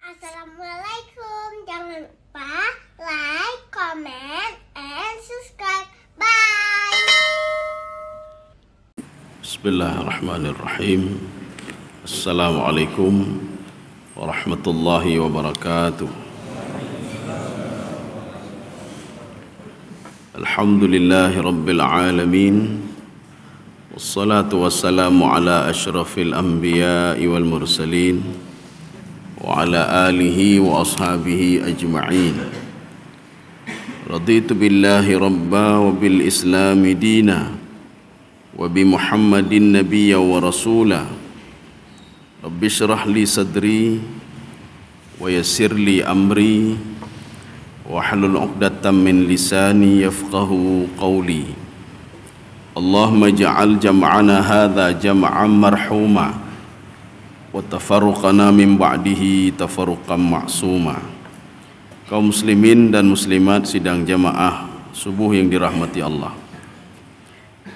Assalamualaikum. Jangan lupa like, comment, and subscribe. Bye. Bismillahirrahmanirrahim. Assalamualaikum warahmatullahi wabarakatuh. Alhamdulillahi rabbil alamin. Wassalatu wassalamu ala ashrafil anbiya'i wal mursalin wa ala alihi wa ashabihi ajma'in. Raditu billahi rabba wa bil islami dina wa bi Muhammadin nabiyya wa rasula. Rabbi shrah li sadri wa yassir li amri wa hlul 'uqdatam min lisani yafqahu qawli. Allahumma ja'al jam'ana hadha jam'an marhuma wa tafarruqana min ba'dihi tafarruqan ma'suma. Kaum muslimin dan muslimat sidang jamaah subuh yang dirahmati Allah,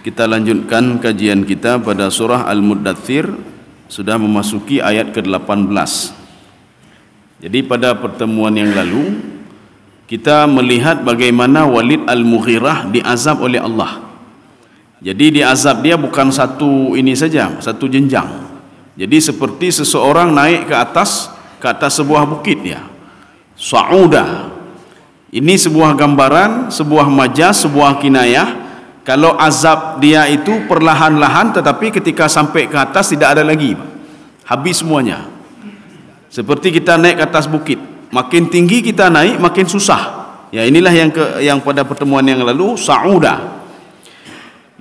kita lanjutkan kajian kita pada surah Al-Muddathir, sudah memasuki ayat ke-18. Jadi pada pertemuan yang lalu kita melihat bagaimana Walid Al-Mughirah diazab oleh Allah. Jadi diazab dia bukan satu ini saja, satu jenjang. Jadi seperti seseorang naik ke atas sebuah bukit ya. Sa'uda. Ini sebuah gambaran, sebuah majaz, sebuah kinayah. Kalau azab dia itu perlahan-lahan, tetapi ketika sampai ke atas tidak ada lagi, habis semuanya. Seperti kita naik ke atas bukit, makin tinggi kita naik makin susah. Ya, inilah yang pada pertemuan yang lalu sa'uda.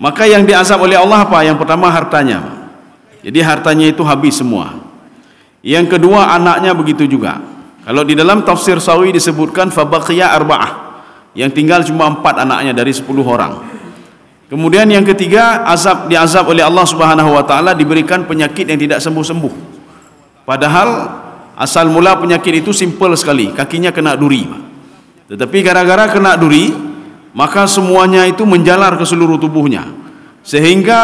Maka yang diazab oleh Allah apa? Yang pertama hartanya. Jadi hartanya itu habis semua. Yang kedua anaknya begitu juga. Kalau di dalam tafsir Sawi disebutkan fabaqiya arba'ah, yang tinggal cuma 4 anaknya dari 10 orang. Kemudian yang ketiga diazab oleh Allah Subhanahu wa taala, diberikan penyakit yang tidak sembuh-sembuh. Padahal asal mula penyakit itu simple sekali, kakinya kena duri. Tetapi gara-gara kena duri, maka semuanya itu menjalar ke seluruh tubuhnya. Sehingga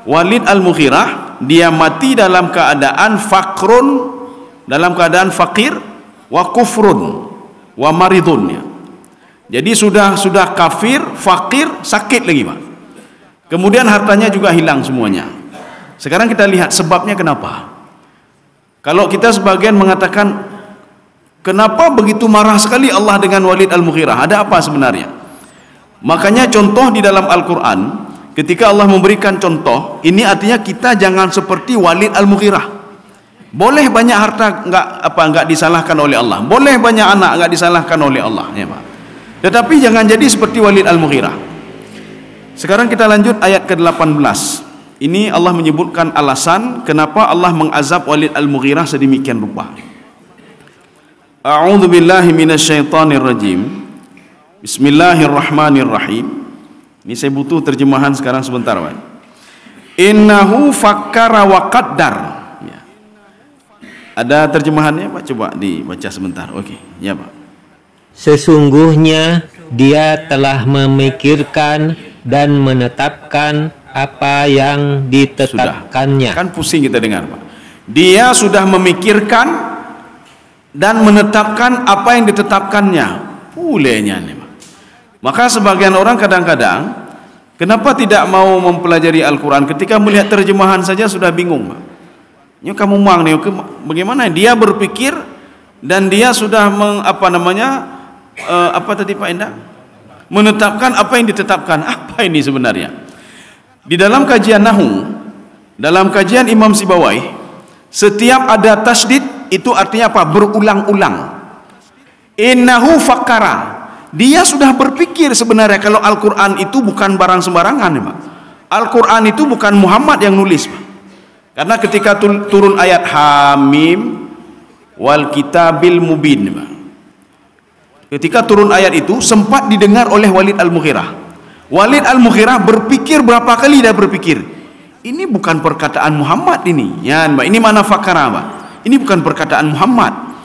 Walid Al-Mughirah dia mati dalam keadaan fakrun, dalam keadaan fakir, wa kufrun, wa maridun ya. Jadi sudah kafir, fakir, sakit lagi Pak. Kemudian hartanya juga hilang semuanya. Sekarang kita lihat sebabnya kenapa. Kalau kita sebagian mengatakan, kenapa begitu marah sekali Allah dengan Walid Al-Mughirah? Ada apa sebenarnya? Makanya contoh di dalam Al-Quran, ketika Allah memberikan contoh, ini artinya kita jangan seperti Walid Al-Mughirah. Boleh banyak harta enggak disalahkan oleh Allah. Boleh banyak anak enggak disalahkan oleh Allah, ya Pak. Tetapi jangan jadi seperti Walid Al-Mughirah. Sekarang kita lanjut ayat ke-18. Ini Allah menyebutkan alasan kenapa Allah mengazab Walid Al-Mughirah sedemikian rupa. A'udzu billahi minasyaitonir rajim. Bismillahirrahmanirrahim. Ini saya butuh terjemahan sekarang sebentar, Pak. Innahu fakkara wa qaddar. Ya. Ada terjemahannya, Pak? Coba dibaca sebentar. Oke, ya, Pak. Sesungguhnya dia telah memikirkan dan menetapkan apa yang ditetapkannya. Sudah. Kan pusing kita dengar, Pak. Dia sudah memikirkan dan menetapkan apa yang ditetapkannya. Pulenya nih, Pak. Maka sebagian orang kadang-kadang kenapa tidak mau mempelajari Al-Quran, ketika melihat terjemahan saja sudah bingung. Ini kamu mang nih, bagaimana dia berpikir dan dia sudah apa tadi Pak Endah? Menetapkan apa yang ditetapkan. Apa ini sebenarnya? Di dalam kajian Nahu, dalam kajian Imam Sibawai, setiap ada tasdid itu artinya apa? Berulang-ulang. Innahu fakkara. Dia sudah berpikir sebenarnya kalau Al-Quran itu bukan barang sembarangan, Pak. Al-Quran itu bukan Muhammad yang nulis, Pak. Karena ketika turun ayat Hamim wal kitabil mubin, Pak. Ketika turun ayat itu sempat didengar oleh Walid Al-Mughirah. Walid Al-Mughirah berpikir berapa kali dia berpikir. Ini bukan perkataan Muhammad ini. Ya, Pak. Ini mana fakara, Pak? Ini bukan perkataan Muhammad.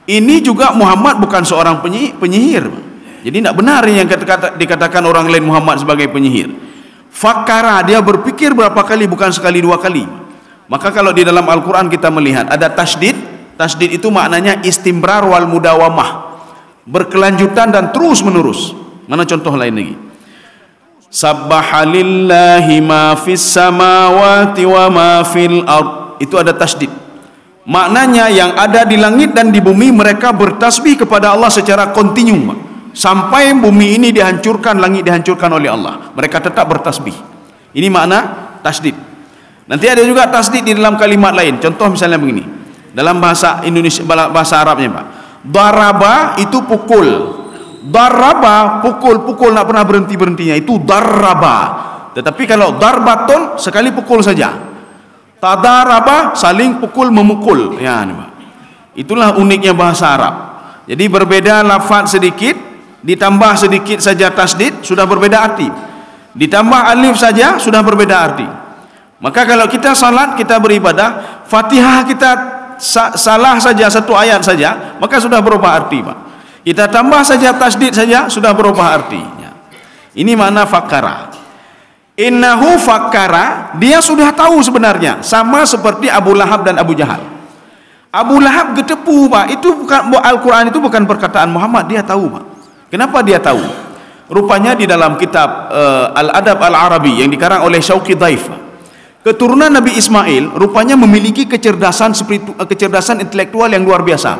Ini juga Muhammad bukan seorang penyihir, Pak. Jadi tidak benar yang dikatakan orang lain Muhammad sebagai penyihir. Fakara, dia berpikir berapa kali, bukan sekali dua kali. Maka kalau di dalam Al-Quran kita melihat ada tasdid Tasdid itu maknanya istimrar wal mudawamah, berkelanjutan dan terus menerus. Mana contoh lain lagi? Sabbaha lillahi ma fis samawati wa ma fil ard. Itu ada tasdid. Maknanya yang ada di langit dan di bumi mereka bertasbih kepada Allah secara kontinu sampai bumi ini dihancurkan, langit dihancurkan oleh Allah. Mereka tetap bertasbih. Ini makna tasdid. Nanti ada juga tasdid di dalam kalimat lain. Contoh misalnya begini. Dalam bahasa Indonesia, bahasa Arabnya, Pak. Daraba itu pukul. Daraba pukul nak pernah berhentinya itu daraba. Tetapi kalau darbatun sekali pukul saja. Tadaraba saling pukul memukul. Ya, Pak. Itulah uniknya bahasa Arab. Jadi berbeda lafaz sedikit, ditambah sedikit saja tasdid sudah berbeda arti. Ditambah alif saja sudah berbeda arti. Maka kalau kita salat, kita beribadah, Fatihah kita salah saja satu ayat saja, maka sudah berubah arti, Pak. Kita tambah saja tasdid saja sudah berubah artinya. Ini makna fakara. Innahu fakara, dia sudah tahu sebenarnya, sama seperti Abu Lahab dan Abu Jahal. Abu Lahab getepu, Pak. Itu bukan, Al-Quran itu bukan perkataan Muhammad, dia tahu, Pak. Kenapa dia tahu? Rupanya di dalam kitab Al-Adab Al-Arabi yang dikarang oleh Syauqi Daif, keturunan Nabi Ismail rupanya memiliki kecerdasan intelektual yang luar biasa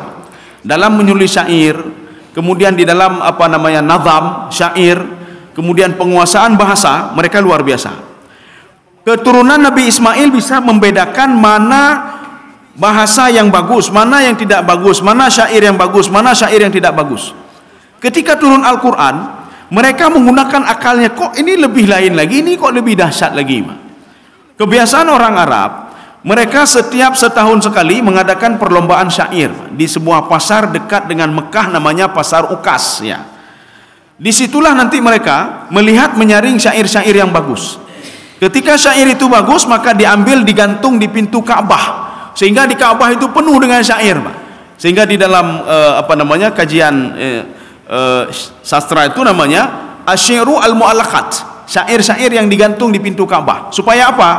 dalam menulis syair, kemudian di dalam nazam syair, kemudian penguasaan bahasa, mereka luar biasa. Keturunan Nabi Ismail bisa membedakan mana bahasa yang bagus, mana yang tidak bagus, mana syair yang bagus, mana syair yang tidak bagus. Ketika turun Al-Quran, mereka menggunakan akalnya, kok ini lebih lain lagi, ini kok lebih dahsyat lagi. Kebiasaan orang Arab, mereka setiap setahun sekali mengadakan perlombaan syair di sebuah pasar dekat dengan Mekah, namanya Pasar Ukas, ya. Disitulah nanti mereka melihat menyaring syair-syair yang bagus. Ketika syair itu bagus, maka diambil, digantung di pintu Ka'bah, sehingga di Ka'bah itu penuh dengan syair, Pak. Sehingga di dalam kajian sastra itu namanya asyiru al-mu'allaqat, syair-syair yang digantung di pintu Ka'bah. Supaya apa?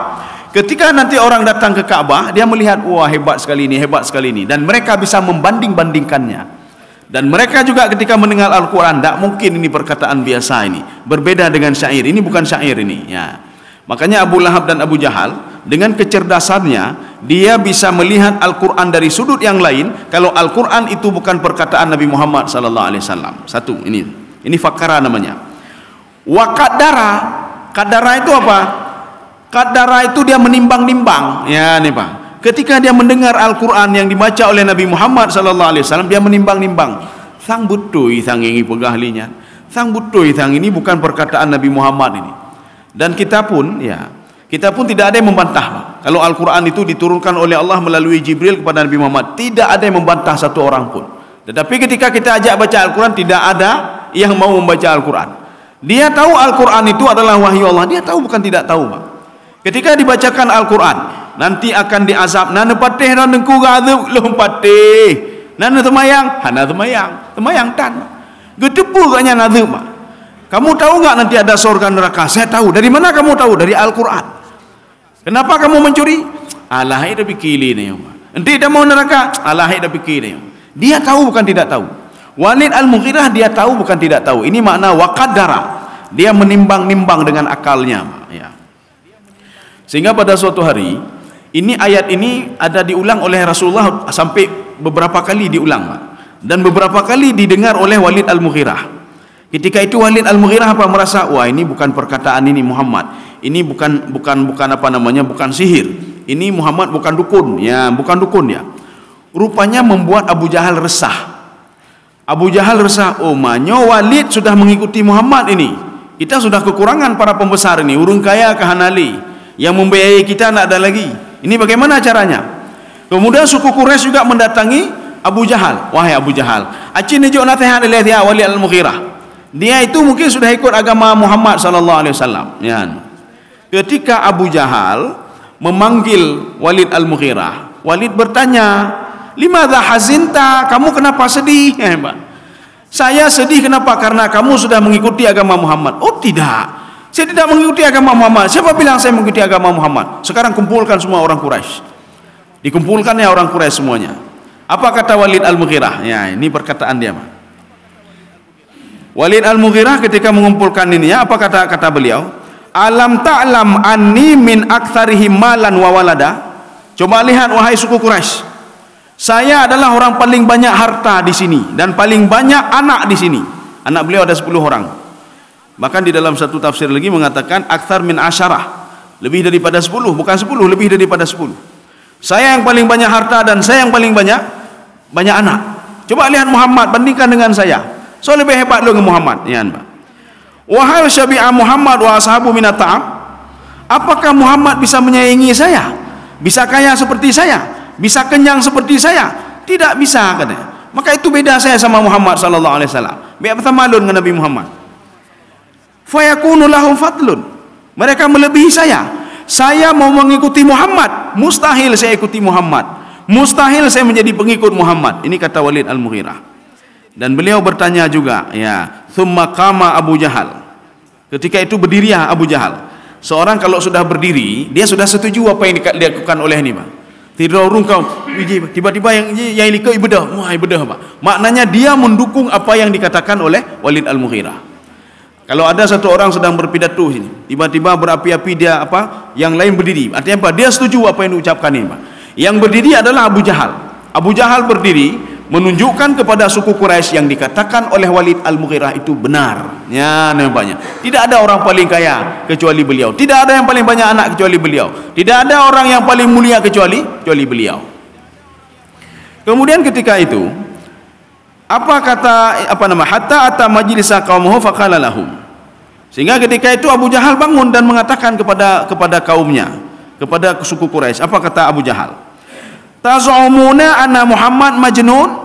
Ketika nanti orang datang ke Ka'bah, dia melihat, wah hebat sekali ini, hebat sekali ini, dan mereka bisa membanding-bandingkannya. Dan mereka juga ketika mendengar Al-Quran, tidak mungkin ini perkataan biasa ini, berbeda dengan syair, ini bukan syair ini, ya. Makanya Abu Lahab dan Abu Jahal dengan kecerdasannya, dia bisa melihat Al-Quran dari sudut yang lain, kalau Al-Quran itu bukan perkataan Nabi Muhammad SAW. Satu, ini fakara namanya. Wa qaddara, qaddara itu apa? Qaddara itu dia menimbang-nimbang, ya nih, Pak. Ketika dia mendengar Al-Quran yang dibaca oleh Nabi Muhammad SAW, dia menimbang-nimbang. Sang butui sang ini pegahlinya, sang butui sang ini bukan perkataan Nabi Muhammad ini. Dan kita pun tidak ada yang membantah, Pak. Kalau Al-Quran itu diturunkan oleh Allah melalui Jibril kepada Nabi Muhammad, tidak ada yang membantah satu orang pun. Tetapi ketika kita ajak baca Al-Quran, tidak ada yang mau membaca Al-Quran. Dia tahu Al-Quran itu adalah wahyu Allah, dia tahu, bukan tidak tahu, Pak. Ketika dibacakan Al-Quran, nanti akan diazab, nana patih dan dengku gaduk lom patih, nana temayang, hana temayang tan, gedepu katnya nazab, Pak. Kamu tahu nggak nanti ada surga neraka? Saya tahu. Dari mana kamu tahu? Dari Al-Quran. Kenapa kamu mencuri? Alahai dah pikir ni, nanti dah mau neraka, alahai dah pikir ni. Dia tahu, bukan tidak tahu. Walid Al-Mughirah dia tahu, bukan tidak tahu. Ini makna waqaddara, dia menimbang-nimbang dengan akalnya, ya. Sehingga pada suatu hari, ayat ini ada diulang oleh Rasulullah sampai beberapa kali diulang, dan beberapa kali didengar oleh Walid Al-Mughirah. Ketika itu Walid Al-Mughirah merasa, wah ini bukan perkataan ini Muhammad, ini bukan sihir, ini Muhammad bukan dukun, ya, bukan dukun, ya. Rupanya membuat Abu Jahal resah. Abu Jahal resah, oh manyo Walid sudah mengikuti Muhammad ini. Kita sudah kekurangan para pembesar ini, urung kaya ke Hanali, yang membiayai kita tidak ada lagi. Ini bagaimana caranya? Kemudian suku Quraisy juga mendatangi Abu Jahal. Wahai Abu Jahal, acin nejo nasihat oleh dia Walid Al-Mughirah. Dia itu mungkin sudah ikut agama Muhammad SAW. Ya. Ketika Abu Jahal memanggil Walid Al-Mughirah, Walid bertanya, limadha hazinta, kamu kenapa sedih? Saya sedih kenapa? Karena kamu sudah mengikuti agama Muhammad. Oh tidak, saya tidak mengikuti agama Muhammad. Siapa bilang saya mengikuti agama Muhammad? Sekarang kumpulkan semua orang Quraisy. Dikumpulkannya orang Quraisy semuanya. Apa kata Walid Al-Mughirah? Ya, ini perkataan dia. Walid Al-Mughirah ketika mengumpulkan ini, ya, apa kata beliau? Alam ta'lam anni min aktsarihim malan wa walada. Coba lihat wahai suku Quraisy. Saya adalah orang paling banyak harta di sini dan paling banyak anak di sini. Anak beliau ada 10 orang. Bahkan di dalam satu tafsir lagi mengatakan aktsar min asyarah. Lebih daripada 10, bukan 10, lebih daripada 10. Saya yang paling banyak harta dan saya yang paling banyak anak. Coba lihat Muhammad, bandingkan dengan saya. So lebih hebat lu dengan Muhammad. Ya, Mbak. Wahai syabi'a Muhammad wa ashabu minat ta'am. Apakah Muhammad bisa menyaingi saya? Bisa kaya seperti saya? Bisa kenyang seperti saya? Tidak bisa, katanya. Maka itu beda saya sama Muhammad sallallahu alaihi wasallam. Biar bertamalun dengan Nabi Muhammad. Fa yakunu lahum fadlun. Mereka melebihi saya. Saya mau mengikuti Muhammad, mustahil saya ikuti Muhammad. Mustahil saya menjadi pengikut Muhammad. Ini kata Walid Al-Mughirah. Dan beliau bertanya juga, ya, thumma qama Abu Jahal. Ketika itu berdirilah Abu Jahal. Seorang kalau sudah berdiri, dia sudah setuju apa yang dilakukan oleh ini, Pak. Tidak urung kau tiba-tiba yang likau ibadah, wah ibadah, Pak. Maknanya dia mendukung apa yang dikatakan oleh Walid Al-Mughirah. Kalau ada satu orang sedang berpidato sini, tiba-tiba berapi-api dia apa, yang lain berdiri. Artinya apa? Dia setuju apa yang diucapkan ini, Pak. Yang berdiri adalah Abu Jahal. Abu Jahal berdiri menunjukkan kepada suku Quraisy yang dikatakan oleh Walid Al-Mughirah itu benar. Ya, nampaknya. Tidak ada orang paling kaya kecuali beliau. Tidak ada yang paling banyak anak kecuali beliau. Tidak ada orang yang paling mulia kecuali beliau. Kemudian ketika itu, hatta ata majlisa qaumuhu faqala lahum. Sehingga ketika itu Abu Jahal bangun dan mengatakan kepada kaumnya, kepada suku Quraisy. Apa kata Abu Jahal? Taz'umuna anna Muhammad majnun?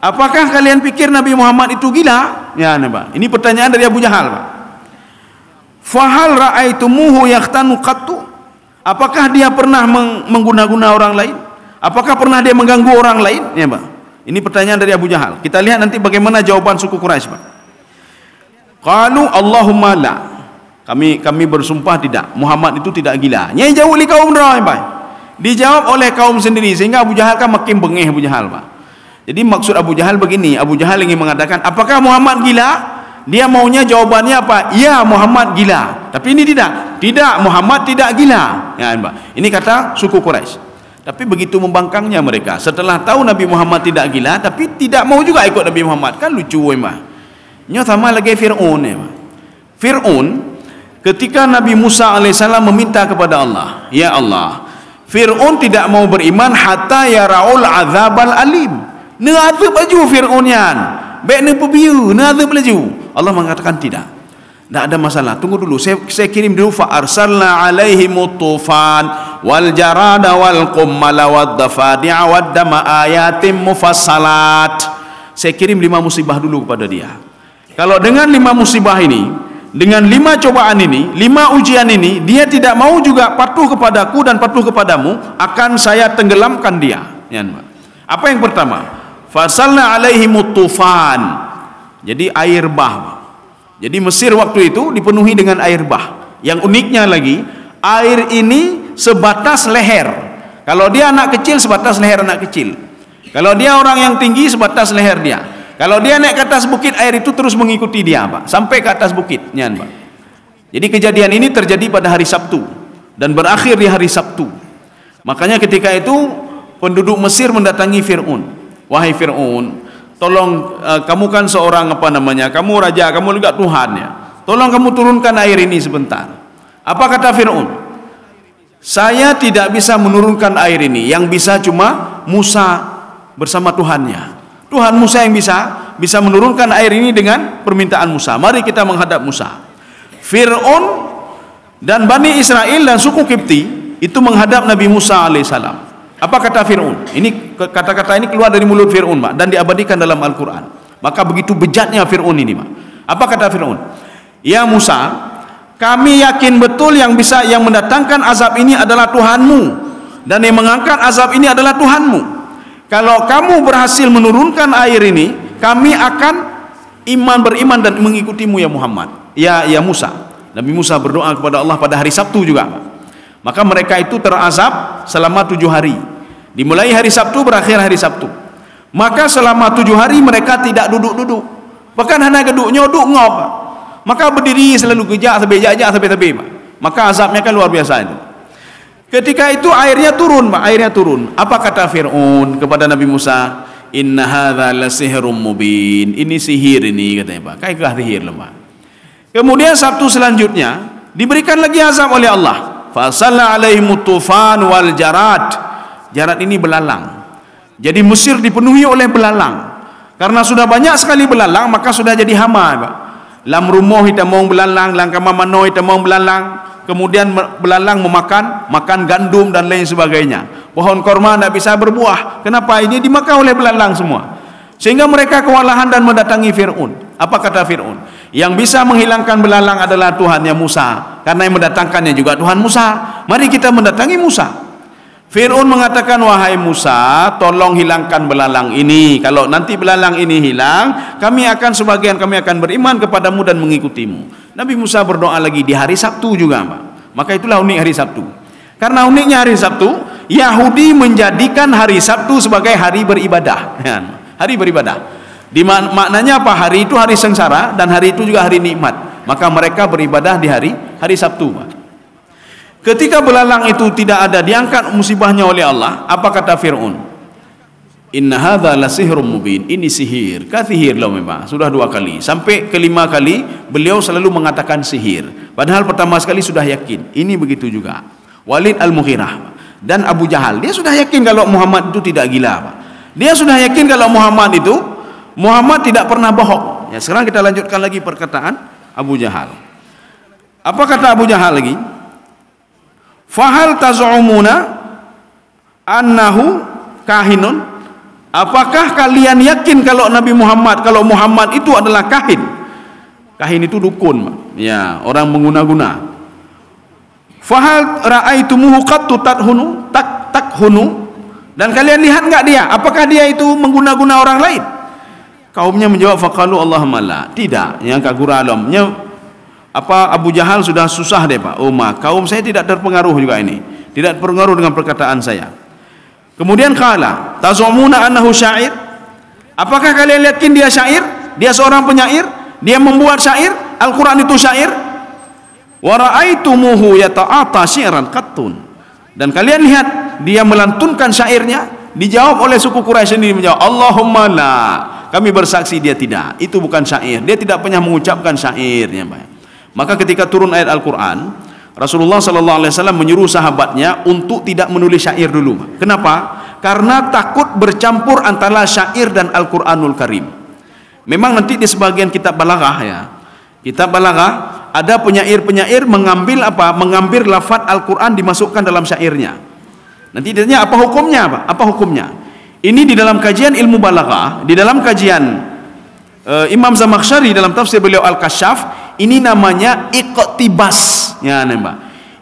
Apakah kalian pikir Nabi Muhammad itu gila? Ya, Pak. Ini pertanyaan dari Abu Jahal, Pak. Fahal ra'aitumuhu yahtanu qattu? Apakah dia pernah mengguna-guna orang lain? Apakah pernah dia mengganggu orang lain? Ya, Pak. Ini pertanyaan dari Abu Jahal. Kita lihat nanti bagaimana jawaban suku Quraisy, Pak. Qalu Allahumma la. Kami bersumpah tidak. Muhammad itu tidak gila. Nyai jauh li kaum rai, Pak. Dijawab oleh kaum sendiri, sehingga Abu Jahal kan makin bengeh Abu Jahal, Pak. Jadi maksud Abu Jahal begini, Abu Jahal ingin mengatakan, apakah Muhammad gila? Dia maunya jawabannya apa? Ya, Muhammad gila. Tapi ini tidak. Tidak, Muhammad tidak gila. Ya, Pak. Ini kata suku Quraisy. Tapi begitu membangkangnya mereka. Setelah tahu Nabi Muhammad tidak gila, tapi tidak mau juga ikut Nabi Muhammad. Kan lucu, Pak. Ini sama lagi Fir'aun, ya, Pak. Fir'aun ketika Nabi Musa alaihissalam meminta kepada Allah, ya Allah, Fir'aun tidak mau beriman hatta yara'ul azabal alim. Neazab baju Fir'aunian. Baik ne pebiu, neazab baju. Allah mengatakan tidak. Tidak ada masalah. Tunggu dulu. Saya kirim dulu fa arsalna alaihim tufan wal jarada wal qummala wad dafadi'a wad dama ayatim mufassalat. Saya kirim 5 musibah dulu kepada dia. Kalau dengan 5 musibah ini, dengan 5 cobaan ini, 5 ujian ini, dia tidak mau juga patuh kepadaku dan patuh kepadamu, akan saya tenggelamkan dia. Ya, apa yang pertama? Fasalna alaihimut tufan. Jadi air bah. Jadi Mesir waktu itu dipenuhi dengan air bah. Yang uniknya lagi, air ini sebatas leher. Kalau dia anak kecil, sebatas leher anak kecil. Kalau dia orang yang tinggi, sebatas leher dia. Kalau dia naik ke atas bukit, air itu terus mengikuti dia, Pak, sampai ke atas bukit. Pak. Jadi kejadian ini terjadi pada hari Sabtu dan berakhir di hari Sabtu. Makanya ketika itu penduduk Mesir mendatangi Fir'aun. Wahai Fir'aun, tolong, kamu kan seorang kamu raja, kamu juga Tuhan, ya. Tolong kamu turunkan air ini sebentar. Apa kata Fir'aun? Saya tidak bisa menurunkan air ini. Yang bisa cuma Musa bersama Tuhannya. Tuhan Musa yang bisa menurunkan air ini dengan permintaan Musa. Mari kita menghadap Musa. Fir'aun dan Bani Israel dan suku Kipti itu menghadap Nabi Musa alaihissalam. Apa kata Fir'aun? Ini kata-kata ini keluar dari mulut Fir'aun, Pak, dan diabadikan dalam Al-Quran. Maka begitu bejatnya Fir'aun ini, Pak. Apa kata Fir'aun? Ya Musa, kami yakin betul yang mendatangkan azab ini adalah Tuhanmu, dan yang mengangkat azab ini adalah Tuhanmu. Kalau kamu berhasil menurunkan air ini, kami akan beriman dan mengikutimu ya Muhammad. Ya Musa. Nabi Musa berdoa kepada Allah pada hari Sabtu juga. Maka mereka itu terazab selama 7 hari. Dimulai hari Sabtu, berakhir hari Sabtu. Maka selama 7 hari mereka tidak duduk-duduk. Bahkan hanya duduknya duduk ngop. Maka berdiri selalu kejak sampai jajak sampai tepi. Maka azabnya kan luar biasa itu. Ketika itu airnya turun, Pak. Airnya turun. Apa kata Fir'aun kepada Nabi Musa? Inna hadza lasihrun mubin. Ini sihir ini, katanya, Pak. Kayak sihir loh, Pak. Kemudian Sabtu selanjutnya diberikan lagi azab oleh Allah. Fasalla alaihimut tufan wal jarad. Jarad ini belalang. Jadi Mesir dipenuhi oleh belalang. Karena sudah banyak sekali belalang, maka sudah jadi hama, Pak. Lam rumah kita mau belalang, lang kamamano kita mau belalang. Kemudian belalang makan gandum dan lain sebagainya. Pohon korma tidak bisa berbuah. Kenapa? Ini dimakan oleh belalang semua. Sehingga mereka kewalahan dan mendatangi Fir'aun. Apa kata Fir'aun? Yang bisa menghilangkan belalang adalah Tuhannya Musa. Karena yang mendatangkannya juga Tuhan Musa. Mari kita mendatangi Musa. Fir'aun mengatakan, wahai Musa, tolong hilangkan belalang ini. Kalau nanti belalang ini hilang, kami akan beriman kepadamu dan mengikutimu. Nabi Musa berdoa lagi di hari Sabtu juga, Pak. Maka itulah unik hari Sabtu. Karena uniknya hari Sabtu, Yahudi menjadikan hari Sabtu sebagai hari beribadah. Hari beribadah. Maknanya apa? Hari itu hari sengsara dan hari itu juga hari nikmat. Maka mereka beribadah di hari Sabtu, Pak. Ketika belalang itu tidak ada, diangkat musibahnya oleh Allah. Apa kata Fir'aun? Inna hadza lasihrun mubin. Ini sihir. Sihir loh memang. Sudah 2 kali. Sampai kelima kali beliau selalu mengatakan sihir. Padahal pertama sekali sudah yakin. Ini begitu juga. Walid Al-Mughirah dan Abu Jahal, dia sudah yakin kalau Muhammad itu tidak gila, Pak. Dia sudah yakin kalau Muhammad tidak pernah bohong. Ya, sekarang kita lanjutkan lagi perkataan Abu Jahal. Apa kata Abu Jahal lagi? Fahal taz'umuna annahu kahinun? Apakah kalian yakin kalau Muhammad itu adalah kahin? Kahin itu dukun, ya, orang mengguna-guna. Fahal ra'aitumuhu qattu takhunu? Dan kalian lihat enggak dia? Apakah dia itu mengguna-guna orang lain? Kaumnya menjawab, faqalu Allahumma la. Tidak, yang kagura alamnya. Abu Jahal sudah susah deh, Pak. Kaum saya tidak terpengaruh juga ini. Tidak terpengaruh dengan perkataan saya. Kemudian qala, tazumuna annahu syair? Apakah kalian yakin dia syair? Dia seorang penyair? Dia membuat syair? Al-Qur'an itu syair? Wa ra'aitumuhu yata'ata syi'ran qattun. Dan kalian lihat dia melantunkan syairnya? Dijawab oleh suku Quraisy sendiri, menjawab, Allahumma la. Kami bersaksi dia tidak. Itu bukan syair. Dia tidak pernah mengucapkan syairnya, Pak. Maka ketika turun ayat Al-Quran, Rasulullah SAW menyuruh sahabatnya untuk tidak menulis syair dulu. Kenapa? Karena takut bercampur antara syair dan Al-Quranul Karim. Memang nanti di sebagian kitab balaghah, ya, kitab balaghah ada penyair-penyair mengambil lafaz Al-Quran dimasukkan dalam syairnya. Nanti ditanya apa hukumnya, Pak? Apa hukumnya? Ini di dalam kajian ilmu balaghah, di dalam kajian Imam Zamakhsyari dalam tafsir beliau Al-Kasyaf, ini namanya iktibas. Ya, Mbak.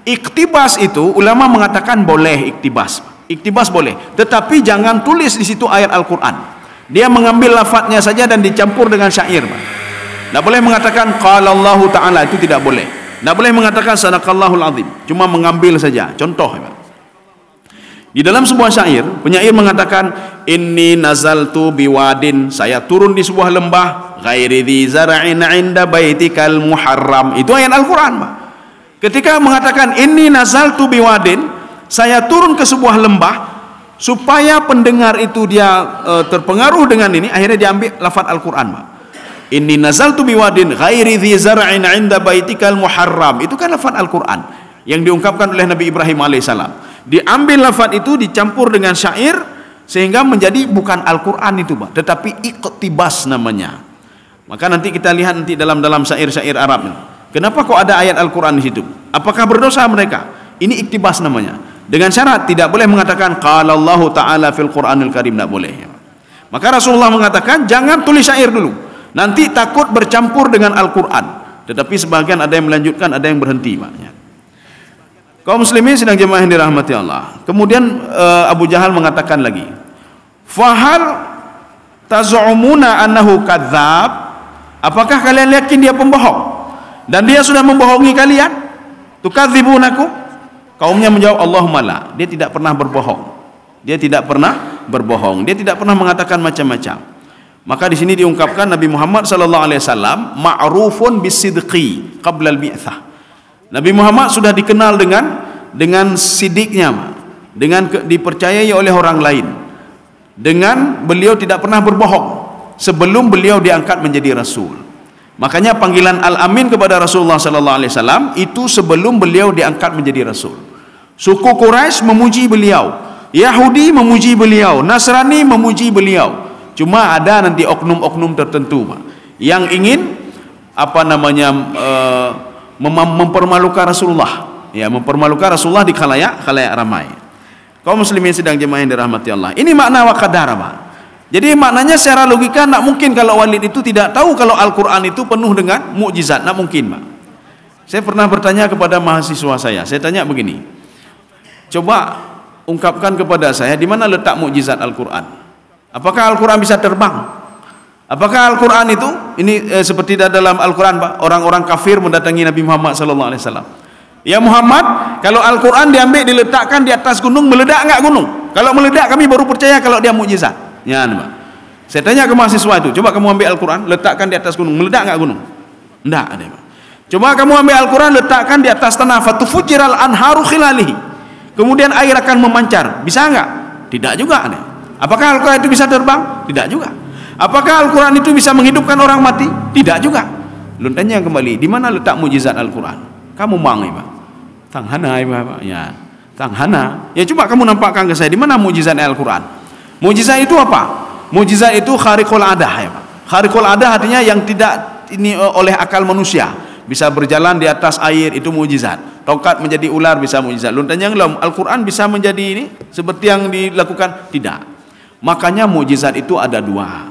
Iktibas itu ulama mengatakan boleh iktibas. Iktibas boleh, tetapi jangan tulis di situ ayat Al-Qur'an. Dia mengambil lafadznya saja dan dicampur dengan syair, Pak. Tidak boleh mengatakan qala Allahu taala, itu tidak boleh. Tidak boleh mengatakan sadaqallahul azim. Cuma mengambil saja. Contoh, Pak. Di dalam sebuah syair, penyair mengatakan, inni nazaltu biwadin, saya turun di sebuah lembah, ghairi dzi zar'in 'inda baitikal muharram. Itu ayat Al-Qur'an, Pak. Ketika mengatakan inni nazaltu biwadin, saya turun ke sebuah lembah, supaya pendengar itu dia terpengaruh dengan ini, akhirnya diambil lafaz Al-Qur'an, Pak. Inni nazaltu biwadin ghairi dzi zar'in 'inda baitikal muharram. Itu kan lafaz Al-Qur'an yang diungkapkan oleh Nabi Ibrahim alaihissalam. Diambil lafaz itu dicampur dengan syair sehingga menjadi bukan Al-Qur'an itu, Pak, tetapi iktibas namanya. Maka nanti kita lihat nanti dalam syair-syair Arab. Kenapa kok ada ayat Al-Qur'an di situ? Apakah berdosa mereka? Ini iktibas namanya. Dengan syarat tidak boleh mengatakan qala Allahu taala fil Qur'anil Karim, tidak boleh. Maka Rasulullah mengatakan jangan tulis syair dulu. Nanti takut bercampur dengan Al-Qur'an. Tetapi sebagian ada yang melanjutkan, ada yang berhenti, Pak. Kaum muslimin sedang jemaah yang dirahmati Allah. Kemudian Abu Jahal mengatakan lagi, fahal taz'umuna annahu kadzdzab? Apakah kalian yakin dia pembohong? Dan dia sudah membohongi kalian? Tukadzibunakum? Kaumnya menjawab, Allahumma la. Dia tidak pernah berbohong. Dia tidak pernah berbohong. Dia tidak pernah mengatakan macam-macam. Maka di sini diungkapkan Nabi Muhammad sallallahu alaihi wasallam ma'rufun bisidqi qabla al-bi'tsah. Nabi Muhammad sudah dikenal dengan sidiknya, dengan dipercayai oleh orang lain. Dengan beliau tidak pernah berbohong sebelum beliau diangkat menjadi rasul. Makanya panggilan Al-Amin kepada Rasulullah sallallahu alaihi wasallam itu sebelum beliau diangkat menjadi rasul. Suku Quraisy memuji beliau, Yahudi memuji beliau, Nasrani memuji beliau. Cuma ada nanti oknum-oknum tertentu yang ingin mempermalukan Rasulullah, ya, mempermalukan Rasulullah di khalayak ramai. Kaum muslimin sedang jemaah yang dirahmati Allah. Ini makna wa qadara, Pak. Jadi maknanya secara logika nak mungkin kalau Walid itu tidak tahu kalau Al-Qur'an itu penuh dengan mukjizat, nak mungkin, Pak. Saya pernah bertanya kepada mahasiswa saya tanya begini. Coba ungkapkan kepada saya di mana letak mukjizat Al-Qur'an. Apakah Al-Qur'an bisa terbang? Apakah Al-Qur'an itu seperti dalam Al-Qur'an, Pak, orang-orang kafir mendatangi Nabi Muhammad sallallahu alaihi wasallam. Ya Muhammad, kalau Al-Qur'an diambil diletakkan di atas gunung, meledak enggak gunung? Kalau meledak kami baru percaya kalau dia mukjizat. Ya, Pak. Saya tanya ke mahasiswa itu, coba kamu ambil Al-Qur'an, letakkan di atas gunung, meledak enggak gunung? Enggak ada, Pak. Coba kamu ambil Al-Qur'an, letakkan di atas tanah, fatufujjiral anharu khilalihi. Kemudian air akan memancar. Bisa enggak? Tidak juga, ada. Apakah Al-Qur'an itu bisa terbang? Tidak juga. Apakah Al-Qur'an itu bisa menghidupkan orang mati? Tidak juga. Lu tanya kembali, di mana letak mukjizat Al-Qur'an? Kamu mang, Pak. Tang hana, Pak. Ya, tang hana. Ya coba kamu nampakkan ke saya di mana mukjizat Al-Qur'an? Mukjizat itu apa? Mukjizat itu khariqul adah, ya, Pak. Khariqul adah artinya yang tidak ini oleh akal manusia. Bisa berjalan di atas air, itu mukjizat. Tongkat menjadi ular, bisa mukjizat. Lu tanya Al-Qur'an bisa menjadi ini seperti yang dilakukan? Tidak. Makanya mukjizat itu ada dua.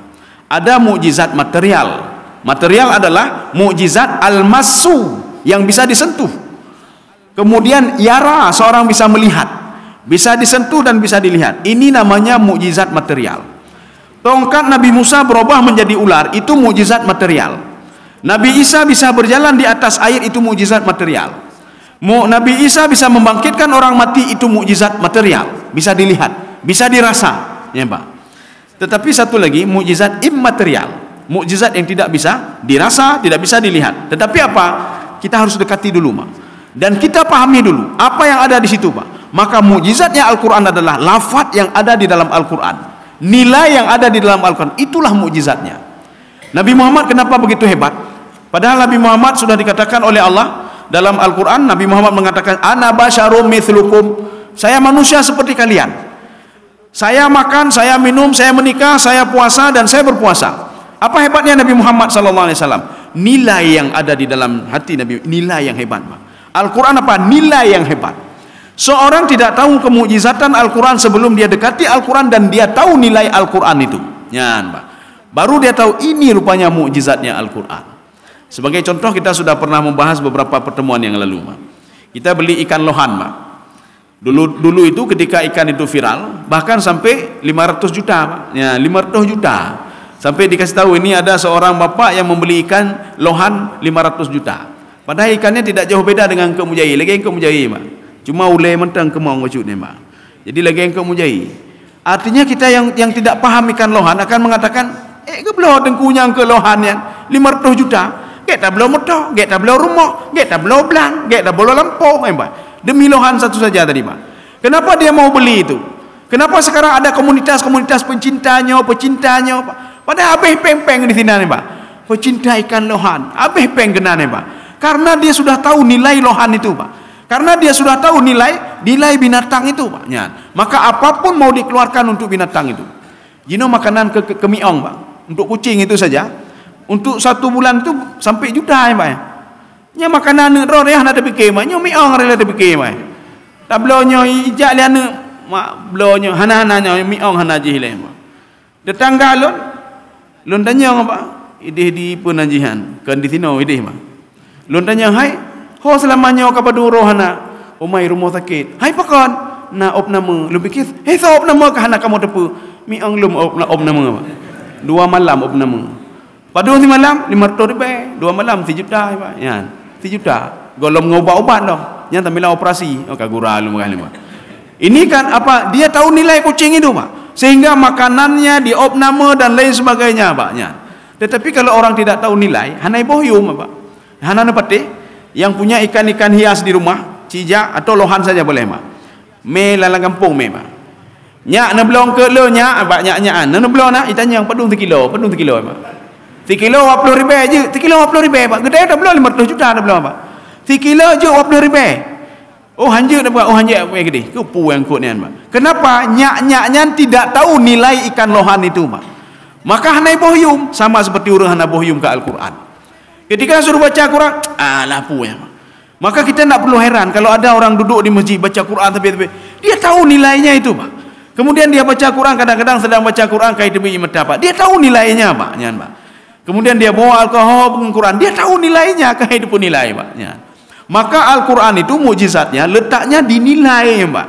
Ada mukjizat material. Material adalah mukjizat al-massu, yang bisa disentuh. Kemudian yara, seorang bisa melihat, bisa disentuh dan bisa dilihat. Ini namanya mukjizat material. Tongkat Nabi Musa berubah menjadi ular, itu mukjizat material. Nabi Isa bisa berjalan di atas air, itu mukjizat material. Nabi Isa bisa membangkitkan orang mati, itu mukjizat material, bisa dilihat, bisa dirasa, ya, Pak. Tetapi satu lagi mukjizat immaterial, mukjizat yang tidak bisa dirasa, tidak bisa dilihat. Tetapi apa? Kita harus dekati dulu, Pak. Dan kita pahami dulu apa yang ada di situ, Pak. Maka mukjizatnya Al-Qur'an adalah lafaz yang ada di dalam Al-Qur'an, nilai yang ada di dalam Al-Qur'an, itulah mukjizatnya. Nabi Muhammad kenapa begitu hebat? Padahal Nabi Muhammad sudah dikatakan oleh Allah dalam Al-Qur'an, Nabi Muhammad mengatakan ana basyarum mithlukum, saya manusia seperti kalian. Saya makan, saya minum, saya menikah, saya puasa dan saya berpuasa. Apa hebatnya Nabi Muhammad sallallahu alaihi wasallam? Nilai yang ada di dalam hati Nabi, nilai yang hebat, Pak. Al-Qur'an apa? Nilai yang hebat. Seorang tidak tahu kemukjizatan Al-Qur'an sebelum dia dekati Al-Qur'an dan dia tahu nilai Al-Qur'an itu. Ya, Pak. Baru dia tahu ini rupanya mukjizatnya Al-Qur'an. Sebagai contoh, kita sudah pernah membahas beberapa pertemuan yang lalu, Pak. Kita beli ikan lohan, Pak. Dulu itu ketika ikan itu viral, bahkan sampai 500 juta, Pak. Ya, 500 juta. Sampai dikasih tahu ini ada seorang bapak yang membeli ikan lohan 500 juta. Padahal ikannya tidak jauh beda dengan kek mujair, lagi yang kek mujair, Pak. Cuma ulai mentang kemau wujudnya, Pak. Jadi lagi yang kek mujair. Artinya kita yang tidak paham ikan lohan akan mengatakan, ke belah dengkunya ke lohan yang 500 juta. Gek tak belah motor, gek tak belah rumah, gek tak belah belang, gek tak belah lampu, Pak. Demi lohan satu saja tadi, Pak. Kenapa dia mau beli itu? Kenapa sekarang ada komunitas-komunitas pecintanya, Pak? Padahal habis peng-peng di sini, Pak. Pecinta ikan lohan, habis peng kena, Pak. Karena dia sudah tahu nilai lohan itu, Pak. Karena dia sudah tahu nilai binatang itu, Pak. Ya. Maka apapun mau dikeluarkan untuk binatang itu. Makanan ke miong, Pak. Untuk kucing itu saja. Untuk 1 bulan itu sampai juta, ya, Pak. Ya makanan roh ya nak fikir, Pak. Nyo miong rela fikir, Pak. Tak blonyo ijak liana, mak blonyo hana-hananya miong hana jih, Pak. Tetangga lon tanya, Pak. Idih di penajihan, kan di sino idih, Pak. Lon tanya, hai, ho selamanya kepada rohana, umai rumah sakit. Hai pakon, na op nama, lu pikir, so op nama ke hana kamu tepu, miang lum op nama, Pak. 2 malam op nama. Pada 2 malam 500 ribu, 2 malam 3 juta, Pak. Ya, 3 juta. Golong ngobat-obat dah. Yang tak bila operasi, kagura lu makanya, Pak. Ini kan apa? Dia tahu nilai kucing itu, Pak. Sehingga makanannya diopname dan lain sebagainya, Pak. Ya. Tetapi kalau orang tidak tahu nilai, hanai bohyum, Pak. Hanai pati yang punya ikan-ikan hias di rumah, cijak atau lohan saja boleh, Pak. Me lalang kampung me, Pak. Nyak na belong ke lo nyak, Pak, nyak-nyak na belong na itanya yang pedung 3 kilo, Pak. 3 kilo 80 ribu aja, 3 kilo 80 ribu, Pak. Gede dah belum 50 juta dah belum, Pak. 3 kilo je 80 ribu. Oh hanjir dah, Pak. Oh hanjir apa gede. Kupu yang kot ni, Pak. Kenapa? Nyak-nyaknya tidak tahu nilai ikan lohan itu, Pak. Maka hanai bohyum, sama seperti orang hanai bohyum ke Al-Quran. Ketika suruh baca Quran, alah pu ya, Pak. Maka kita tak perlu heran kalau ada orang duduk di masjid baca Quran tapi dia tahu nilainya itu, Pak. Kemudian dia baca Quran, kadang-kadang sedang baca Quran kait demi mata, Pak. Dia tahu nilainya, Pak. Nyan, Pak. Kemudian dia bawa alkohol dengan Quran, dia tahu nilainya, kait pun nilai, Pak. Nyan. Maka Al-Quran itu mukjizatnya letaknya di nilai, Pak.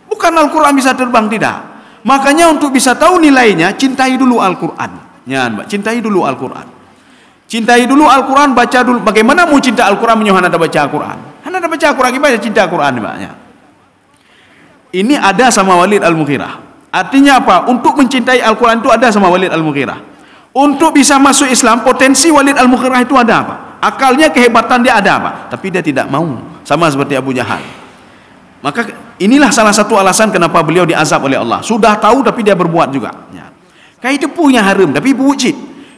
Bukan Al-Quran bisa terbang, tidak. Makanya untuk bisa tahu nilainya, cintai dulu Al-Quran. Nyan, Pak. Cintai dulu Al-Quran. Cintai dulu Al-Quran, baca dulu. Bagaimana mau cinta Al-Quran menyuhana ada baca Al-Quran? Hana ada baca Al-Quran, gimana cinta Al-Quran, Pak? Nyan. Ini ada sama Walid Al-Mughirah. Artinya apa? Untuk mencintai Al-Quran itu ada sama Walid Al-Mughirah. Untuk bisa masuk Islam, potensi Walid Al-Mughirah itu ada, Pak. Akalnya, kehebatan dia ada, Pak. Tapi dia tidak mau. Sama seperti Abu Jahal. Maka inilah salah satu alasan kenapa beliau diazab oleh Allah. Sudah tahu tapi dia berbuat juga. Ya. Kayak itu punya haram tapi bubucit.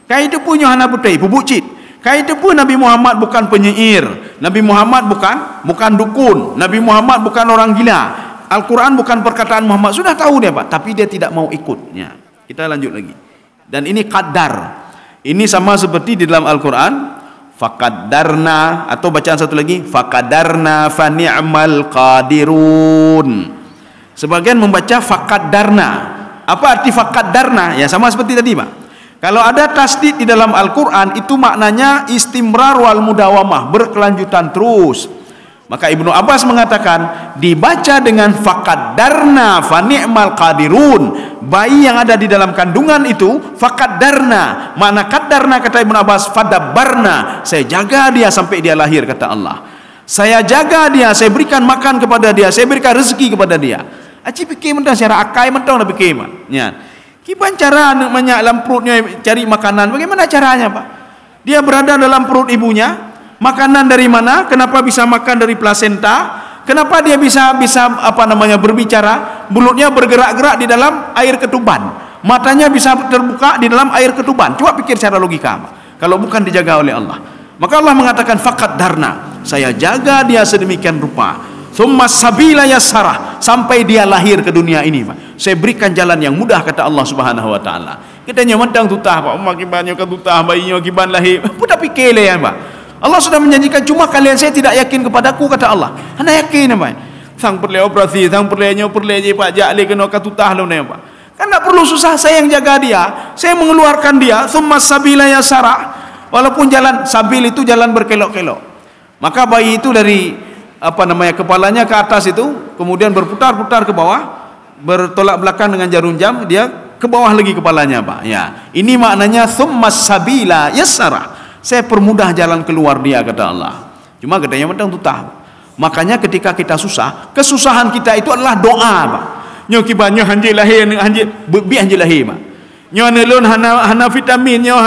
Kayak itu punya hana putih, bubucit. Kayak itu pun Nabi Muhammad bukan penyair. Nabi Muhammad bukan dukun. Nabi Muhammad bukan orang gila. Al-Quran bukan perkataan Muhammad. Sudah tahu dia, Pak. Tapi dia tidak mau ikut. Ya. Kita lanjut lagi. Dan ini qadar. Ini sama seperti di dalam Al-Quran. Faqaddarna. Atau bacaan satu lagi. Faqaddarna fa ni'mal qadirun. Sebagian membaca faqaddarna. Apa arti faqaddarna? Ya sama seperti tadi, Pak. Kalau ada tasdid di dalam Al-Quran, itu maknanya istimrar wal mudawamah. Berkelanjutan terus. Maka Ibnu Abbas mengatakan dibaca dengan faqaddarna fa ni'mal qadirun. Bayi yang ada di dalam kandungan itu faqaddarna. Makna qaddarna kata Ibnu Abbas fadabbarna. Saya jaga dia sampai dia lahir kata Allah. Saya jaga dia, saya berikan makan kepada dia, saya berikan rezeki kepada dia. Aci fikir mentang secara akai mentang dah fikir, Pak. Ya. Kiban cara banyak dalam perutnya cari makanan. Bagaimana caranya, Pak? Dia berada dalam perut ibunya. Makanan dari mana? Kenapa bisa makan dari plasenta? Kenapa dia bisa berbicara? Mulutnya bergerak-gerak di dalam air ketuban. Matanya bisa terbuka di dalam air ketuban. Coba pikir secara logika, Pak. Kalau bukan dijaga oleh Allah. Maka Allah mengatakan faqaddarna. Saya jaga dia sedemikian rupa. Tsumma sabila yassarah. Sampai dia lahir ke dunia ini, Pak. Saya berikan jalan yang mudah kata Allah Subhanahu wa taala. Kita nyamantang tutah, Pak. Makibannya ke tutah bayinya kiban lahir. Putar pikir le, Pak. Allah sudah menjanjikan cuma kalian saya tidak yakin kepadaku kata Allah. Anda yakin apa? Sang perle operasi, sang perlenya je Pak jale kena katutah lo ne Pak. Kan tak perlu susah, saya yang jaga dia. Saya mengeluarkan dia, tsumma sabila yasara. Walaupun jalan sabil itu jalan berkelok-kelok. Maka bayi itu dari kepalanya ke atas itu kemudian berputar-putar ke bawah, bertolak belakang dengan jarum jam, dia ke bawah lagi kepalanya, Pak. Ya. Ini maknanya tsumma sabila yasara. Saya permudah jalan keluar dia kata Allah. Cuma katanya mentang tutah. Makanya ketika kita susah, kesusahan kita itu adalah doa, Pak. Nyo kibanyo hanjil lahir hanjil bi hanjil lahir, Pak. Nyo nelon hana vitamin, nyo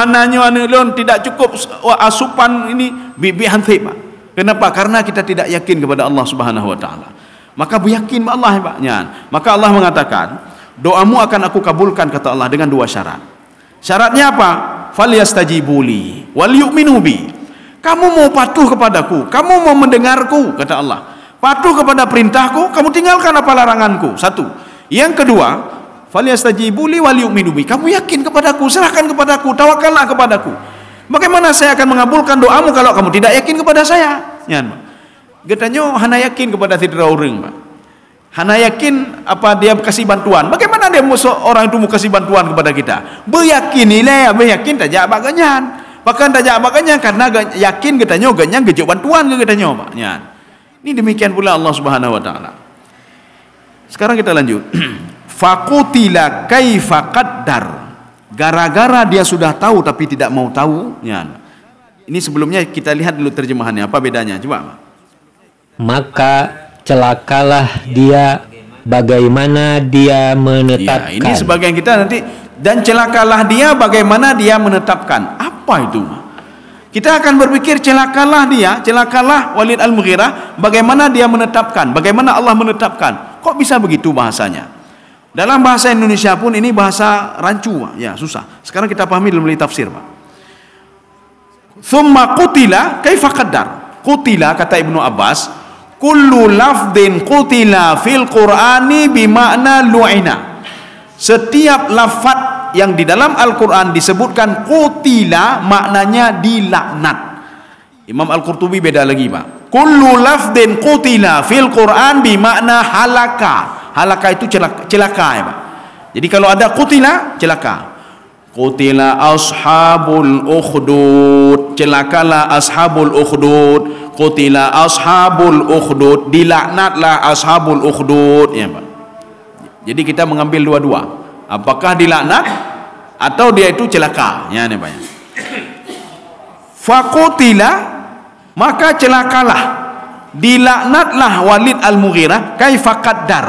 nelon tidak cukup asupan ini bi hanti, Pak. Kenapa? Karena kita tidak yakin kepada Allah Subhanahu wa taala. Maka beryakin Allah, Pak. Maka Allah mengatakan, doamu akan aku kabulkan kata Allah dengan 2 syarat. Syaratnya apa? Falyastajibuli wal yu'minu bi. Kamu mau patuh kepadaku, kamu mau mendengarku kata Allah. Patuh kepada perintahku, kamu tinggalkan apa laranganku. 1. Yang kedua, falyastajibuli wal yu'minu bi. Kamu yakin kepadaku, serahkan kepadaku, tawakallah kepadaku. Bagaimana saya akan mengabulkan doamu kalau kamu tidak yakin kepada saya? Nyan. Getanyo hana yakin kepada sidra orang, Pak. Hana yakin apa dia kasih bantuan. Bagaimana dia orang itu mau kasih bantuan kepada kita? Beyakinilah, beyakin tak jak baganyan. Bahkan tak jak baganyan karena yakin katanya ganyan gejok bantuan ke katanya, Pak. Ini demikian pula Allah Subhanahu wa taala. Sekarang kita lanjut. Faqutila kaifa qaddar. Gara-gara dia sudah tahu tapi tidak mau tahu. Ini sebelumnya kita lihat dulu terjemahannya, apa bedanya? Coba. Maka celakalah dia bagaimana dia Ya, menetapkan. ini sebagian kita nanti, dan celakalah dia bagaimana dia menetapkan. Apa itu? Kita akan berpikir celakalah dia, celakalah Walid Al-Mughirah, bagaimana dia menetapkan, bagaimana Allah menetapkan. Kok bisa begitu bahasanya? Dalam bahasa Indonesia pun ini bahasa rancu, ya susah. Sekarang kita pahami dalam tafsir, Pak. Thumma qutila kaifa qaddar. Qutila, kata Ibnu Abbas, kullu lafdin qutila fil Qur'ani bimakna lu'ina. Setiap lafaz yang di dalam Al-Quran disebutkan qutila, maknanya dilaknat. Imam Al-Qurtubi beda lagi, Pak. Kullu lafdin qutila fil Quran bimakna halaka. Halaka itu celaka, ya, Pak. Jadi kalau ada qutila, celaka. Qutila ashabul ukhdud, celakalah ashabul ukhdud. Qutila ashabul ukhdud, dilaknatlah ashabul ukhdud, ya, Pak. Jadi kita mengambil dua-dua. Apakah dilaknat atau dia itu celaka? Ya, ini banyak. Faqutila, maka celakalah, dilaknatlah Walid Al-Mughirah kaifa qaddar,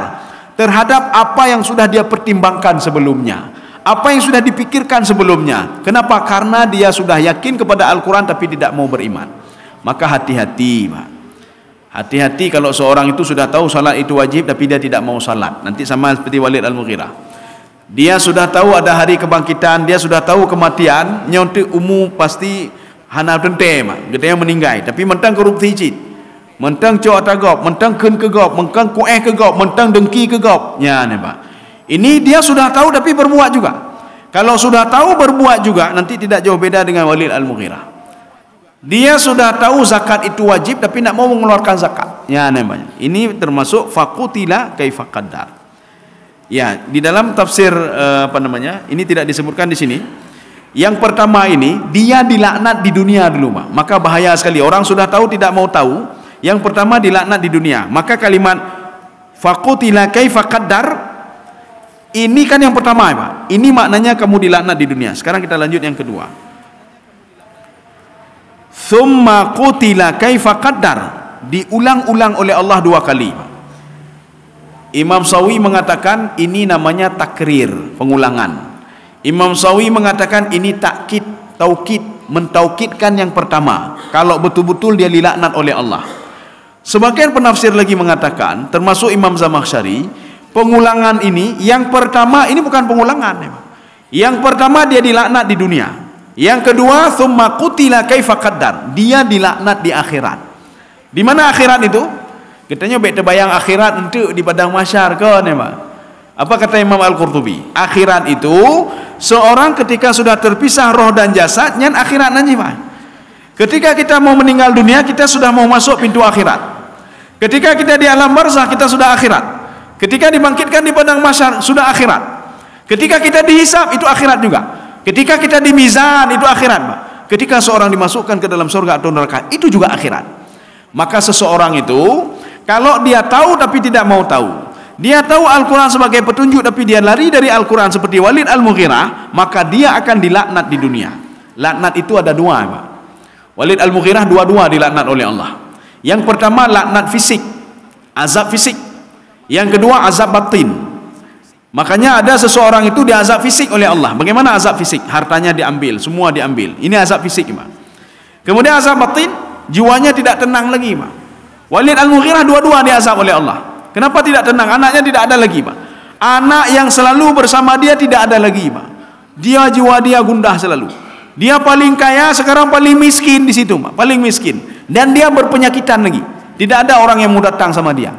terhadap apa yang sudah dia pertimbangkan sebelumnya, apa yang sudah dipikirkan sebelumnya. Kenapa? Karena dia sudah yakin kepada Al-Quran tapi tidak mau beriman. Maka hati-hati, Pak. Hati-hati kalau seorang itu sudah tahu salat itu wajib tapi dia tidak mau salat. Nanti sama seperti Walid Al-Mughirah. Dia sudah tahu ada hari kebangkitan, dia sudah tahu kematian, nyontek umum pasti hana tente, Mak. Dia meninggal, tapi mentang korupsi cit. Mentang cok tagap, mentang ken kegap, mentang kueh kegap, mentang dengki kegap. Ya, nih, Pak. Ini dia sudah tahu tapi berbuat juga. Kalau sudah tahu berbuat juga, nanti tidak jauh beda dengan Walid Al-Mughirah. Dia sudah tahu zakat itu wajib tapi nak mau mengeluarkan zakat. Ya, namanya. Ini termasuk faqutila kaifa qaddar. Ya, di dalam tafsir ini tidak disebutkan di sini. Yang pertama ini dia dilaknat di dunia dulu, Pak. Maka bahaya sekali. Orang sudah tahu tidak mau tahu. Yang pertama dilaknat di dunia. Maka kalimat faqutila kaifa qaddar ini kan yang pertama, Pak. Ini maknanya kamu dilaknat di dunia. Sekarang kita lanjut yang kedua. Thumma qutila kaifa qaddar, diulang-ulang oleh Allah dua kali. Imam Sawi mengatakan ini namanya takrir, pengulangan. Imam Sawi mengatakan ini takkid, taukid, mentaukidkan yang pertama. Kalau betul-betul dia dilaknat oleh Allah. Sebagian penafsir lagi mengatakan, termasuk Imam Zamakhsyari, pengulangan ini yang pertama ini bukan pengulangan. Yang pertama dia dilaknat di dunia. Yang kedua, thumma qutila kaifa qaddar, dia dilaknat di akhirat. Di mana akhirat itu? Katanya baik terbayang akhirat untuk di padang mahsyar ke, Pak. Apa kata Imam Al-Qurtubi? Akhirat itu seorang ketika sudah terpisah roh dan jasad, nyan akhirat nanti, Pak. Ketika kita mau meninggal dunia, kita sudah mau masuk pintu akhirat. Ketika kita di alam barzah, kita sudah akhirat. Ketika dibangkitkan di padang mahsyar, sudah akhirat. Ketika kita dihisab, itu akhirat juga. Ketika kita di mizan, itu akhirat, Pak. Ketika seorang dimasukkan ke dalam surga atau neraka, itu juga akhirat. Maka seseorang itu, kalau dia tahu tapi tidak mau tahu, dia tahu Al-Quran sebagai petunjuk tapi dia lari dari Al-Quran seperti Walid Al-Mughirah, maka dia akan dilaknat di dunia. Laknat itu ada dua, Pak. Walid Al-Mughirah dua-dua dilaknat oleh Allah. Yang pertama laknat fisik, azab fisik. Yang kedua azab batin. Makanya ada seseorang itu diazab fisik oleh Allah. Bagaimana azab fisik? Hartanya diambil, semua diambil. Ini azab fisik, Pak. Kemudian azab batin, jiwanya tidak tenang lagi, Pak. Walid Al-Mughirah dua-dua diazab oleh Allah. Kenapa tidak tenang? Anaknya tidak ada lagi, Pak. Anak yang selalu bersama dia tidak ada lagi, Pak. Dia jiwa dia gundah selalu. Dia paling kaya, sekarang paling miskin di situ, Pak. Paling miskin. Dan dia berpenyakitan lagi. Tidak ada orang yang mau datang sama dia.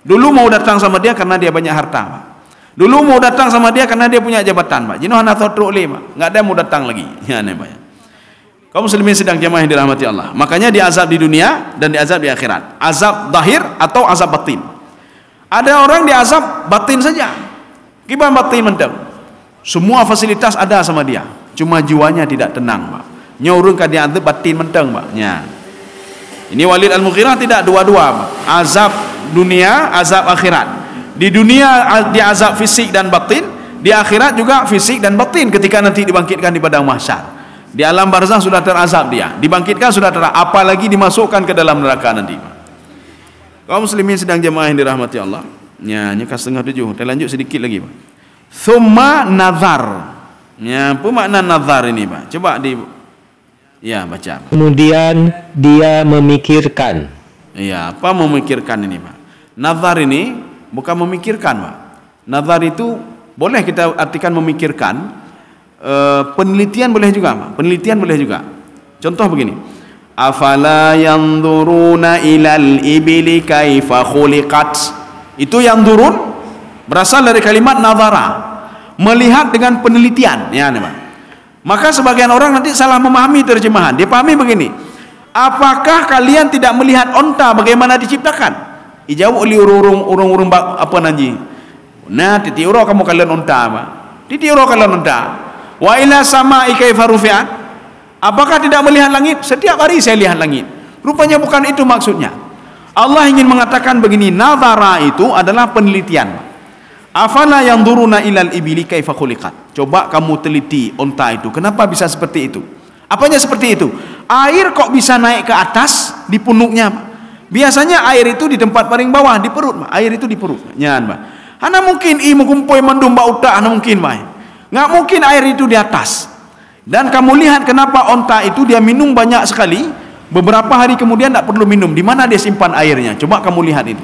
Dulu mau datang sama dia karena dia banyak harta, Pak. Dulu mau datang sama dia karena dia punya jabatan, Pak. Jino hana thotro le, Pak. Enggak ada yang mau datang lagi. Ya, Pak. Kaum muslimin sedang jamaah yang dirahmati Allah. Makanya diazab di dunia dan diazab di akhirat. Azab zahir atau azab batin. Ada orang diazab batin saja. Gimana batin mentang? Semua fasilitas ada sama dia. Cuma jiwanya tidak tenang, Pak. Nyorun ka dia azab batin mentang, Pak. Ya. Ini Walid Al-Mughirah tidak dua-dua, Pak. Azab dunia, azab akhirat. Di dunia diazab fisik dan batin, di akhirat juga fisik dan batin ketika nanti dibangkitkan di padang mahsyar. Di alam barzah sudah terazab dia, dibangkitkan sudah apalagi dimasukkan ke dalam neraka nanti. Kaum muslimin sedang jemaah yang dirahmati Allah. Ya, ini kan 6:30. Kita lanjut sedikit lagi, Pak. Thumma nazar. Ya, apa makna nazar ini, Pak? Coba baca. Kemudian dia memikirkan. Ya, apa memikirkan ini, Pak? Nazar ini bukan memikirkan, Pak. Nazar itu boleh kita artikan memikirkan. Penelitian boleh juga, Pak. Penelitian boleh juga. Contoh begini. Afala yanzuruna ilal ibili kaifa khuliqat. Itu yang turun berasal dari kalimat nazara, melihat dengan penelitian, ya, Pak. Maka sebagian orang nanti salah memahami terjemahan. Dia pahami begini, apakah kalian tidak melihat onta bagaimana diciptakan? Ijawab oleh urung-urung apa nanti? Nah, titiuro kamu kalian onta, Pak. Titiuro kalian onta. Wa ila sama'i kaifa rufi'at. Apakah tidak melihat langit? Setiap hari saya lihat langit. Rupanya bukan itu maksudnya. Allah ingin mengatakan begini, nazara itu adalah penelitian. Afala yanzuruna ilal ibili kaifa khuliqat. Coba kamu teliti onta itu, kenapa bisa seperti itu? Apanya seperti itu? Air kok bisa naik ke atas di punuknya? Biasanya air itu di tempat paling bawah, di perut. Air itu di perut. Nyan, Pak. Hana mungkin kumpoi mandum bauta, hana mungkin, Pak. Nggak mungkin air itu di atas. Dan kamu lihat kenapa onta itu dia minum banyak sekali. Beberapa hari kemudian tidak perlu minum. Di mana dia simpan airnya? Coba kamu lihat itu.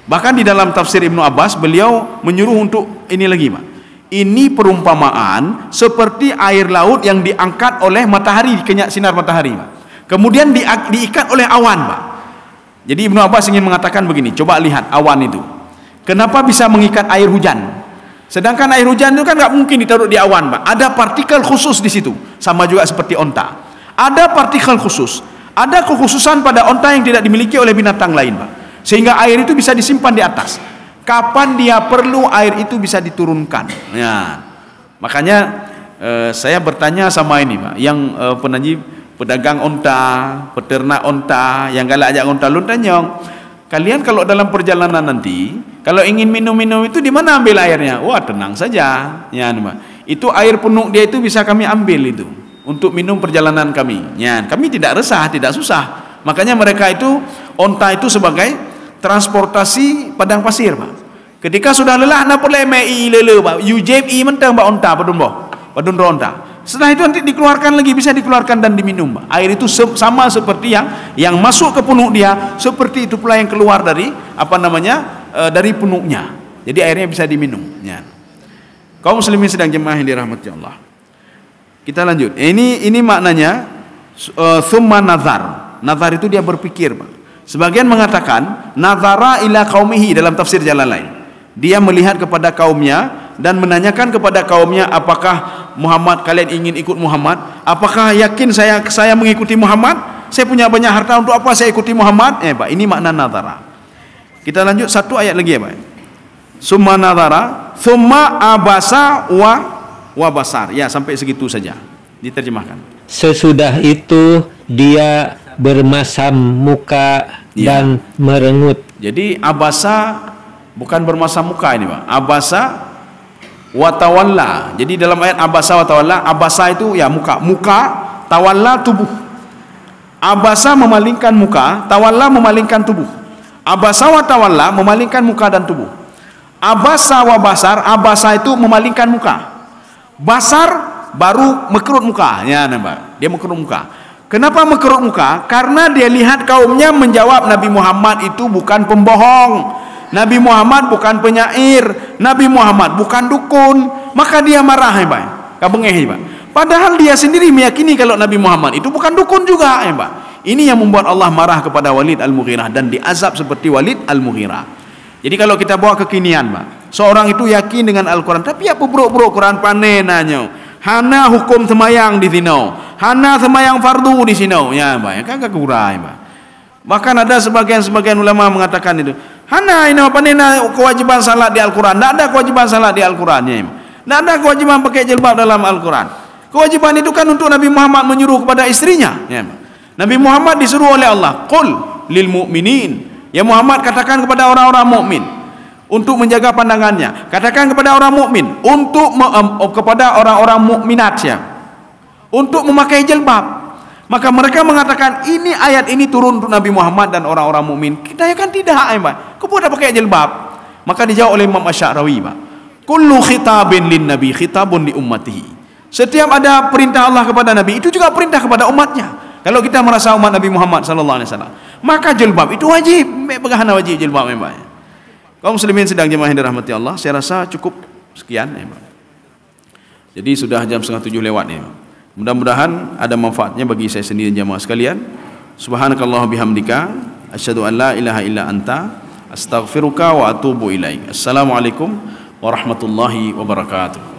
Bahkan di dalam tafsir Ibnu Abbas, beliau menyuruh untuk ini lagi, Pak. Ini perumpamaan seperti air laut yang diangkat oleh matahari, kenyak sinar matahari, Pak. Kemudian diikat oleh awan, Pak. Jadi Ibnu Abbas ingin mengatakan begini, coba lihat awan itu. Kenapa bisa mengikat air hujan? Sedangkan air hujan itu kan nggak mungkin ditaruh di awan, Pak. Ada partikel khusus di situ. Sama juga seperti onta. Ada partikel khusus. Ada kekhususan pada onta yang tidak dimiliki oleh binatang lain, Pak. Sehingga air itu bisa disimpan di atas. Kapan dia perlu, air itu bisa diturunkan. Ya. Makanya saya bertanya sama ini, Pak, yang pedagang onta, peternak onta, yang galak ajak onta lu tanya, kalian kalau dalam perjalanan nanti, kalau ingin minum-minum itu di mana ambil airnya? Wah, tenang saja. Ya, Pak. Itu air punuk dia itu bisa kami ambil itu untuk minum perjalanan kami. Ya, kami tidak resah, tidak susah. Makanya mereka itu onta itu sebagai transportasi padang pasir, Pak. Ketika sudah lelah, nak boleh mei lele, Pak. UJI mentang Pak onta padun onta. Setelah itu nanti dikeluarkan lagi, bisa dikeluarkan dan diminum, Pak. Air itu sama seperti yang masuk ke punuk dia, seperti itu pula yang keluar dari dari punuknya. Jadi airnya bisa diminum. Ya. Kaum muslimin sedang jemaah yang dirahmati Allah. Kita lanjut. Ini maknanya summa nazar. Nazar itu dia berpikir, Pak. Sebagian mengatakan nazara ila qaumihi dalam tafsir Jalalain. Dia melihat kepada kaumnya dan menanyakan kepada kaumnya, apakah Muhammad, kalian ingin ikut Muhammad? Apakah yakin saya mengikuti Muhammad? Saya punya banyak harta, untuk apa saya ikuti Muhammad? Pak, ini makna nazara. Kita lanjut satu ayat lagi ya, Pak. Summa nazara, summa abasa wa basar. Ya, sampai segitu saja. Diterjemahkan. Sesudah itu dia bermasam muka dan merengut. Jadi abasa bukan bermasam muka ini, Pak. Abasa wa tawalla. Jadi dalam ayat abasa wa tawalla, abasa itu ya muka, tawalla tubuh. Abasa memalingkan muka, tawalla memalingkan tubuh. Abasa wa tawalla memalingkan muka dan tubuh. Abasa wa basar, abasa itu memalingkan muka. Basar baru mekerut muka. Ya, Pak. Dia mekerut muka. Kenapa mekerut muka? Karena dia lihat kaumnya menjawab Nabi Muhammad itu bukan pembohong. Nabi Muhammad bukan penyair. Nabi Muhammad bukan dukun. Maka dia marah, Pak. Kabengeh, Pak. Padahal dia sendiri meyakini kalau Nabi Muhammad itu bukan dukun juga, Pak. Ini yang membuat Allah marah kepada Walid Al-Mughirah dan diazab seperti Walid Al-Mughirah. Jadi kalau kita bawa kekinian, Pak. Seorang itu yakin dengan Al-Quran, tapi apa buruk-buruk Quran panen nanya. Hana hukum semayang di sini, hana semayang fardu di sini, ya, Pak. Ya, kan kurang, Pak. Bahkan ada sebagian ulama mengatakan itu, hana ini apa nih kewajiban salat di Al-Quran? Tidak ada kewajiban salat di Al-Qurannya. Tidak ada kewajiban pakai jilbab dalam Al-Quran. Kewajiban itu kan untuk Nabi Muhammad menyuruh kepada istrinya. Ya. Nabi Muhammad disuruh oleh Allah, qul lil mu'minin. Ya Muhammad, katakan kepada orang-orang mukmin untuk menjaga pandangannya. Katakan kepada orang mukmin untuk kepada orang-orang mukminat ya, untuk memakai jilbab. Maka mereka mengatakan ini ayat ini turun untuk Nabi Muhammad dan orang-orang mukmin. Kita ya kan tidak, Pak. Kau boleh pakai jilbab. Maka dijawab oleh Imam Asy'arawi, Pak. Kullu khitabin lin nabi khitabun li ummatihi. Setiap ada perintah Allah kepada Nabi, itu juga perintah kepada umatnya. Kalau kita merasa umat Nabi Muhammad sallallahu alaihi wasallam, maka jilbab itu wajib, bagaimana wajib jilbab memang. Kaum muslimin sedang jemaah yang dirahmati Allah, saya rasa cukup sekian ya, Pak. Jadi sudah jam 6:30 lewat ya. Mudah-mudahan ada manfaatnya bagi saya sendiri dan jemaah sekalian. Subhanakallah bihamdika asyhadu an la ilaha illa anta astaghfiruka wa atubu ilaik. Assalamualaikum warahmatullahi wabarakatuh.